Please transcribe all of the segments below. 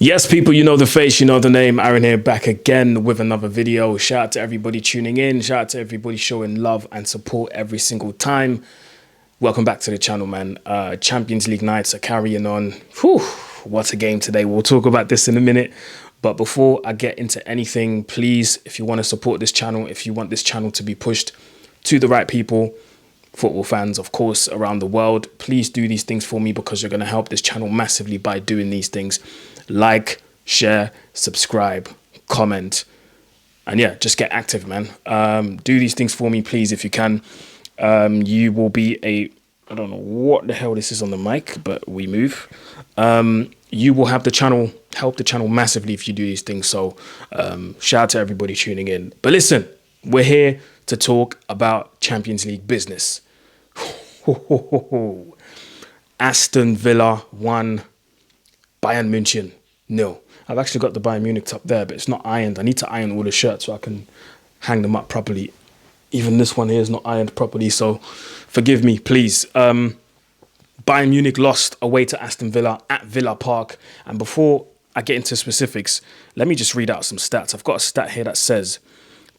Yes, people, you know the face, you know the name. Aaron here, back again with another video. Shout out to everybody tuning in. Shout out to everybody showing love and support every single time. Welcome back to the channel, man. Champions League nights are carrying on. Whew, what a game today. We'll talk about this in a minute. But before I get into anything, please, if you want to support this channel, if you want this channel to be pushed to the right people, football fans, of course, around the world, please do these things for me because you're going to help this channel massively by doing these things. Like, share, subscribe, comment, and yeah, just get active, man. Do these things for me, please, if you can. You will be I don't know what the hell this is on the mic, but we move. You will have the channel, help the channel massively if you do these things. So shout out to everybody tuning in. But listen, we're here to talk about Champions League business. Aston Villa 1, Bayern Munich 0. I've actually got the Bayern Munich top there, but it's not ironed. I need to iron all the shirts so I can hang them up properly. Even this one here is not ironed properly, so forgive me, please. Bayern Munich lost away to Aston Villa at Villa Park. And before I get into specifics, let me just read out some stats. I've got a stat here that says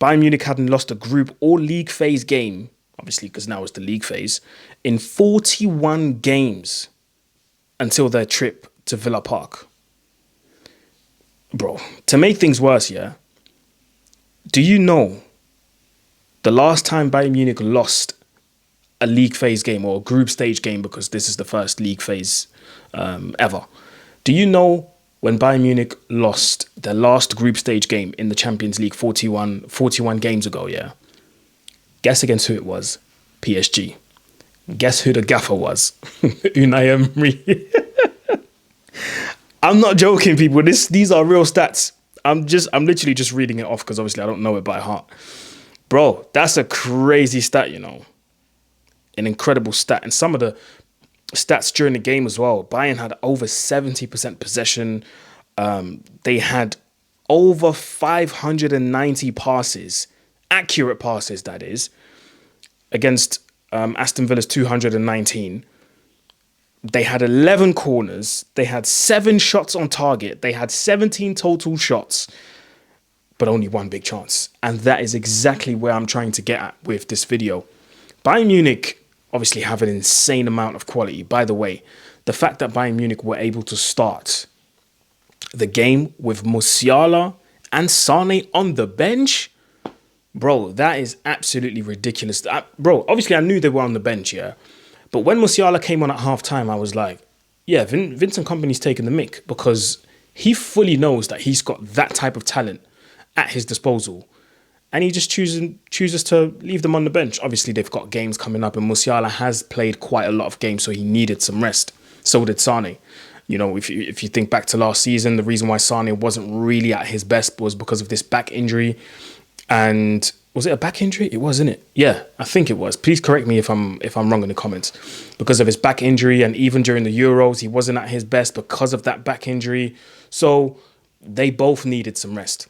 Bayern Munich hadn't lost a group or league phase game, obviously because now it's the league phase, in 41 games until their trip to Villa Park. Bro, to make things worse, yeah, do you know the last time Bayern Munich lost a league phase game or a group stage game, because this is the first league phase ever? Do you know when Bayern Munich lost their last group stage game in the Champions League 41 games ago, yeah? Guess against who it was? PSG. Guess who the gaffer was? Unai Emery. I'm not joking, people. These are real stats. I'm literally just reading it off because obviously I don't know it by heart. Bro, that's a crazy stat, you know. An incredible stat. And some of the stats during the game as well. Bayern had over 70% possession. They had over 590 passes, accurate passes, that is, against Aston Villa's 219. They had 11 corners. They had 7 shots on target. They had 17 total shots, but only one big chance. And that is exactly where I'm trying to get at with this video. Bayern Munich obviously have an insane amount of quality. By the way, the fact that Bayern Munich were able to start the game with Musiala and Sane on the bench, bro, that is absolutely ridiculous. Bro, obviously I knew they were on the bench, yeah. But when Musiala came on at halftime, I was like, yeah, Vincent Kompany's taking the mick, because he fully knows that he's got that type of talent at his disposal. And he just chooses to leave them on the bench. Obviously, they've got games coming up, and Musiala has played quite a lot of games, so he needed some rest. So did Sane. You know, if you think back to last season, the reason why Sane wasn't really at his best was because of this back injury. And was it a back injury? It was, isn't it? Yeah, I think it was. Please correct me if I'm wrong in the comments. Because of his back injury, and even during the Euros, he wasn't at his best because of that back injury. So they both needed some rest.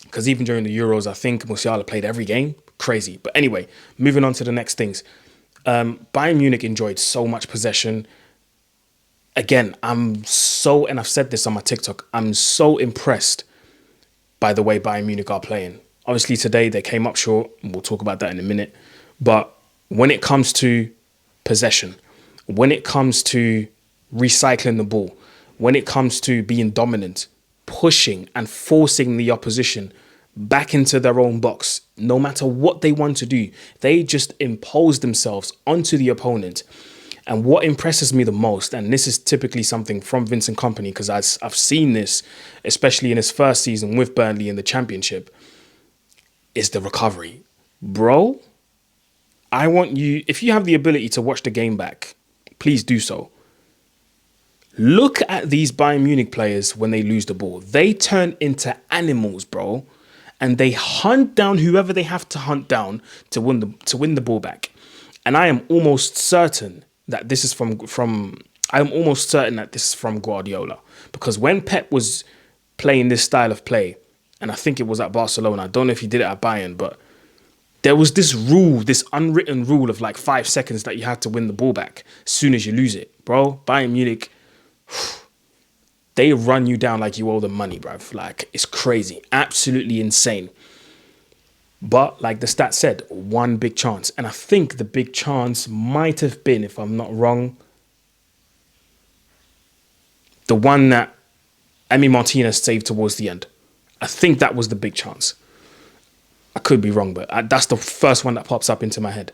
Because even during the Euros, I think Musiala played every game. Crazy. But anyway, moving on to the next things. Bayern Munich enjoyed so much possession. Again, and I've said this on my TikTok, I'm so impressed by the way Bayern Munich are playing. Obviously, today they came up short, and we'll talk about that in a minute. But when it comes to possession, when it comes to recycling the ball, when it comes to being dominant, pushing and forcing the opposition back into their own box, no matter what they want to do, they just impose themselves onto the opponent. And what impresses me the most, and this is typically something from Vincent Kompany, because I've seen this, especially in his first season with Burnley in the Championship, is the recovery. Bro, I want you, if you have the ability to watch the game back, please do so. Look at these Bayern Munich players when they lose the ball. They turn into animals, bro. And they hunt down whoever they have to hunt down to win the ball back. And I am almost certain that this is from Guardiola. Because when Pep was playing this style of play, and I think it was at Barcelona, I don't know if he did it at Bayern, but there was this rule, this unwritten rule of like 5 seconds that you had to win the ball back as soon as you lose it. Bro, Bayern Munich, they run you down like you owe them money, bruv. Like, it's crazy. Absolutely insane. But like the stat said, one big chance. And I think the big chance might have been, if I'm not wrong, the one that Emi Martinez saved towards the end. I think that was the big chance. I could be wrong, but that's the first one that pops up into my head.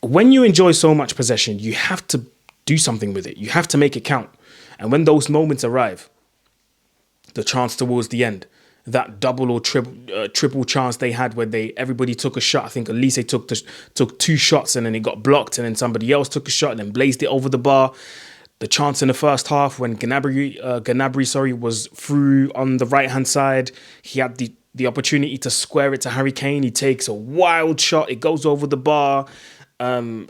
When you enjoy so much possession, you have to do something with it. You have to make it count. And when those moments arrive, the chance towards the end, that double or triple chance they had where everybody took a shot. I think Elise took 2 shots and then it got blocked, and then somebody else took a shot and then blazed it over the bar. The chance in the first half when Gnabry was through on the right hand side, he had the opportunity to square it to Harry Kane. He takes a wild shot. It goes over the bar. Who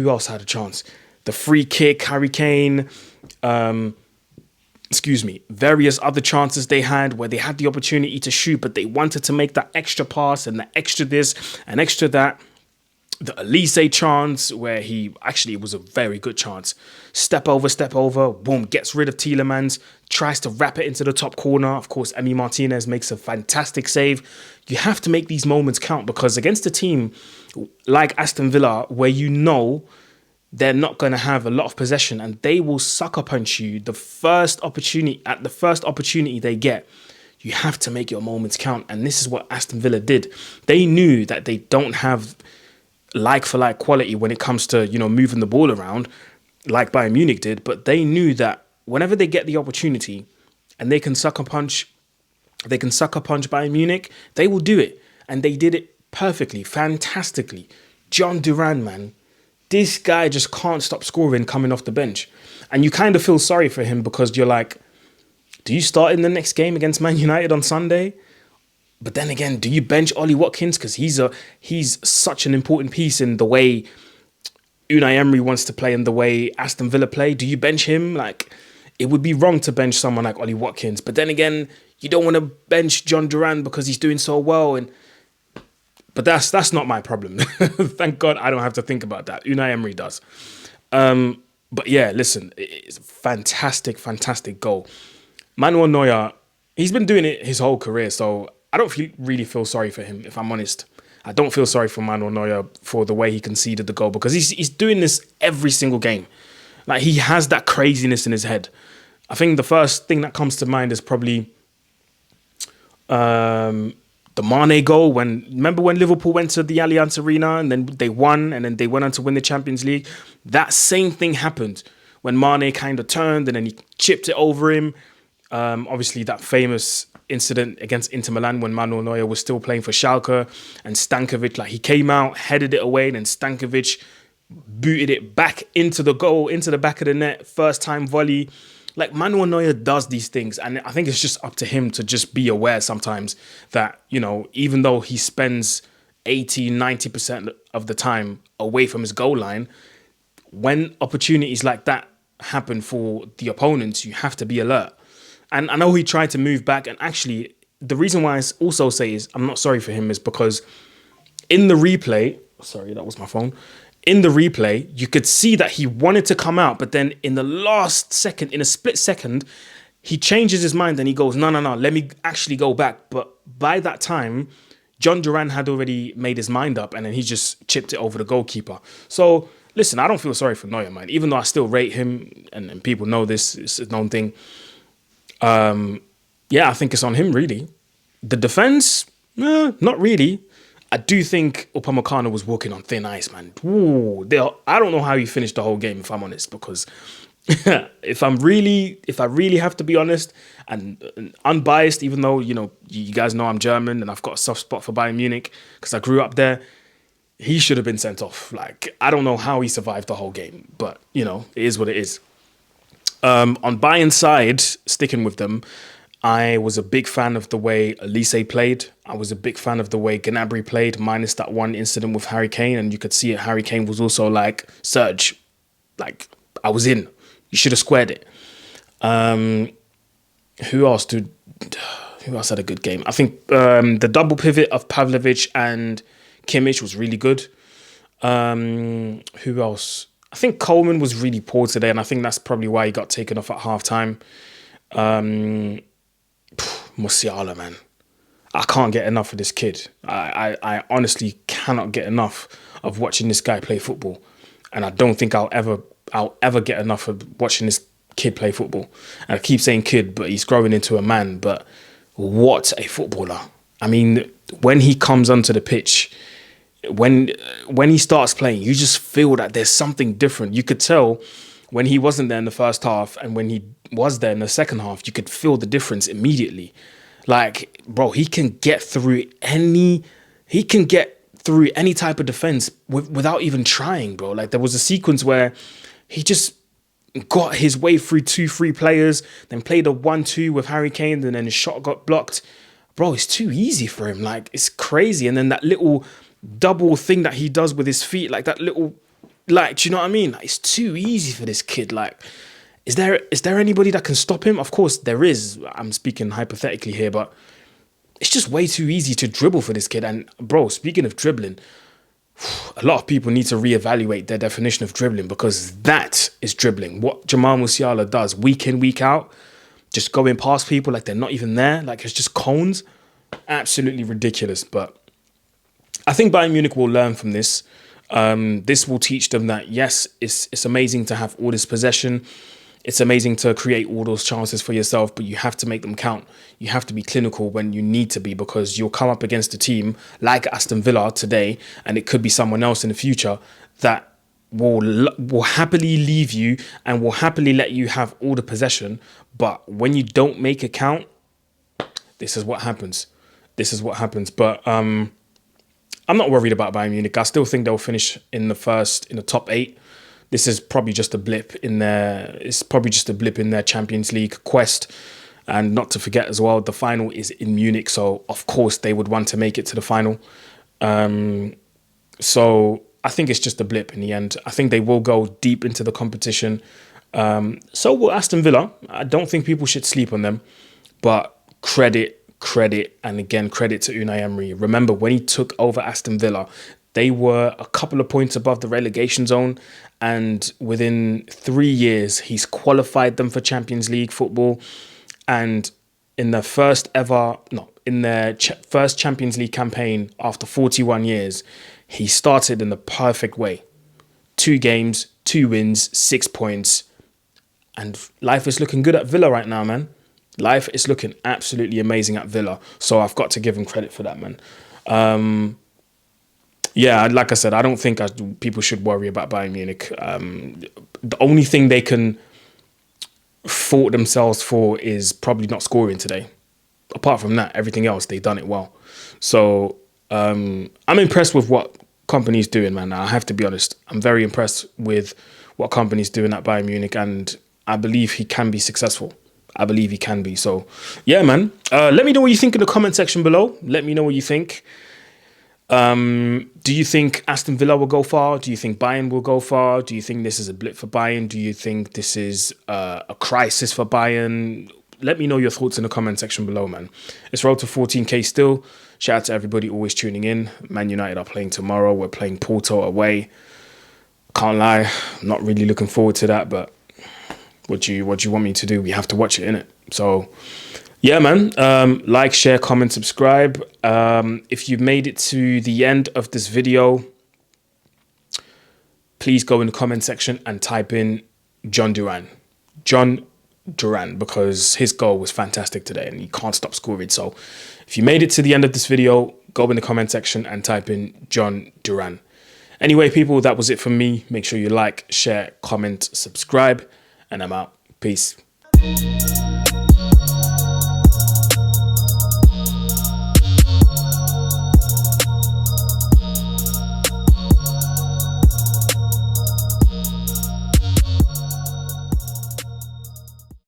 else had a chance? The free kick, Harry Kane. Various other chances they had where they had the opportunity to shoot, but they wanted to make that extra pass and the extra this and extra that. The Elise chance where it was a very good chance. Step over, boom, gets rid of Tielemans, tries to wrap it into the top corner. Of course, Emi Martinez makes a fantastic save. You have to make these moments count, because against a team like Aston Villa, where you know they're not going to have a lot of possession and they will sucker punch you the first opportunity they get, you have to make your moments count. And this is what Aston Villa did. They knew that they don't have like for like quality when it comes to, moving the ball around like Bayern Munich did, but they knew that whenever they get the opportunity and they can sucker punch Bayern Munich, they will do it. And they did it perfectly, fantastically. John Duran, man, this guy just can't stop scoring coming off the bench. And you kind of feel sorry for him, because you're like, do you start in the next game against Man United on Sunday? But then again, do you bench Ollie Watkins? Because he's such an important piece in the way Unai Emery wants to play and the way Aston Villa play. Do you bench him? Like, it would be wrong to bench someone like Ollie Watkins. But then again, you don't want to bench John Duran because he's doing so well. But that's not my problem. Thank God I don't have to think about that. Unai Emery does. But yeah, listen, it's a fantastic, fantastic goal. Manuel Neuer, he's been doing it his whole career, so I don't really feel sorry for him, if I'm honest. I don't feel sorry for Manuel Neuer for the way he conceded the goal, because he's doing this every single game. Like, he has that craziness in his head. I think the first thing that comes to mind is probably the Mane goal. Remember when Liverpool went to the Allianz Arena and then they won, and then they went on to win the Champions League? That same thing happened when Mane kind of turned and then he chipped it over him. Obviously, that famous incident against Inter Milan when Manuel Neuer was still playing for Schalke, and Stankovic, he came out, headed it away, and then Stankovic booted it back into the goal, into the back of the net, first time volley. Like, Manuel Neuer does these things, and I think it's just up to him to just be aware sometimes that, even though he spends 80-90% of the time away from his goal line, when opportunities like that happen for the opponents, you have to be alert. And I know he tried to move back, and actually, the reason why I also say is I'm not sorry for him is because in the replay, sorry, that was my phone. In the replay, you could see that he wanted to come out, but then in the last second, in a split second, he changes his mind and he goes, no, let me actually go back. But by that time, John Duran had already made his mind up, and then he just chipped it over the goalkeeper. So, listen, I don't feel sorry for Neuer, man. Even though I still rate him, and people know this, it's a known thing. I think it's on him, really. The defense, not really. I do think Upamecano was walking on thin ice, man. Ooh, I don't know how he finished the whole game, if I'm honest, because if I really have to be honest and unbiased, even though, you guys know I'm German and I've got a soft spot for Bayern Munich because I grew up there, he should have been sent off. Like, I don't know how he survived the whole game, but, it is what it is. On Bayern's side, sticking with them, I was a big fan of the way Elise played. I was a big fan of the way Gnabry played, minus that one incident with Harry Kane. And you could see it. Harry Kane was also like, Serge, like, I was in. You should have squared it. Who else had a good game? I think the double pivot of Pavlovic and Kimmich was really good. Who else? I think Coleman was really poor today, and I think that's probably why he got taken off at halftime. Musiala, man. I can't get enough of this kid. I honestly cannot get enough of watching this guy play football. And I don't think I'll ever get enough of watching this kid play football. And I keep saying kid, but he's growing into a man. But what a footballer. I mean, when he comes onto the pitch, when he starts playing, you just feel that there's something different. You could tell when he wasn't there in the first half and when he was there in the second half, you could feel the difference immediately. Like, bro, he can get through any type of defense without even trying, bro. Like, there was a sequence where he just got his way through 2-3 players, then played a 1-2 with Harry Kane, and then his shot got blocked. Bro, it's too easy for him. Like, it's crazy. And then that little double thing that he does with his feet, like that little, like, do you know what I mean? Like, it's too easy for this kid. Like, is there anybody that can stop him? Of course there is. I'm speaking hypothetically here, but it's just way too easy to dribble for this kid. And bro, speaking of dribbling, a lot of people need to reevaluate their definition of dribbling, because that is dribbling. What Jamal Musiala does week in, week out, just going past people like they're not even there, like it's just cones. Absolutely ridiculous. But I think Bayern Munich will learn from this. This will teach them that, yes, it's amazing to have all this possession. It's amazing to create all those chances for yourself, but you have to make them count. You have to be clinical when you need to be, because you'll come up against a team like Aston Villa today, and it could be someone else in the future that will happily leave you and will happily let you have all the possession. But when you don't make it count, this is what happens. But I'm not worried about Bayern Munich. I still think they'll finish in the top 8. This is probably just a blip in their. It's probably just a blip in their Champions League quest, and not to forget as well, the final is in Munich, so of course they would want to make it to the final. So I think it's just a blip in the end. I think they will go deep into the competition. So will Aston Villa. I don't think people should sleep on them, but credit, and again credit to Unai Emery. Remember when he took over Aston Villa, they were a couple of points above the relegation zone, and within 3 years, he's qualified them for Champions League football. And in their first Champions League campaign after 41 years, he started in the perfect way. 2 games, 2 wins, 6 points, and life is looking good at Villa right now, man. Life is looking absolutely amazing at Villa, so I've got to give him credit for that, man. Yeah, like I said, I don't think people should worry about Bayern Munich. The only thing they can fault themselves for is probably not scoring today. Apart from that, everything else, they've done it well. So I'm impressed with what Kompany's doing, man. I have to be honest. I'm very impressed with what Kompany's doing at Bayern Munich, and I believe he can be successful. I believe he can be. So, yeah, man. Let me know what you think in the comment section below. Let me know what you think. Do you think Aston Villa will go far? Do you think Bayern will go far? Do you think this is a blip for Bayern? Do you think this is a crisis for Bayern? Let me know your thoughts in the comment section below, man. It's road to 14k still. Shout out to everybody always tuning in. Man United are playing tomorrow. We're playing Porto away. Can't lie, I'm not really looking forward to that, but what do you want me to do? We have to watch it, innit? So yeah, man. Like, share, comment, subscribe. If you've made it to the end of this video, please go in the comment section and type in Duran, because his goal was fantastic today and he can't stop scoring. So if you made it to the end of this video, go in the comment section and type in Duran. Anyway, people, that was it from me. Make sure you like, share, comment, subscribe, and I'm out. Peace.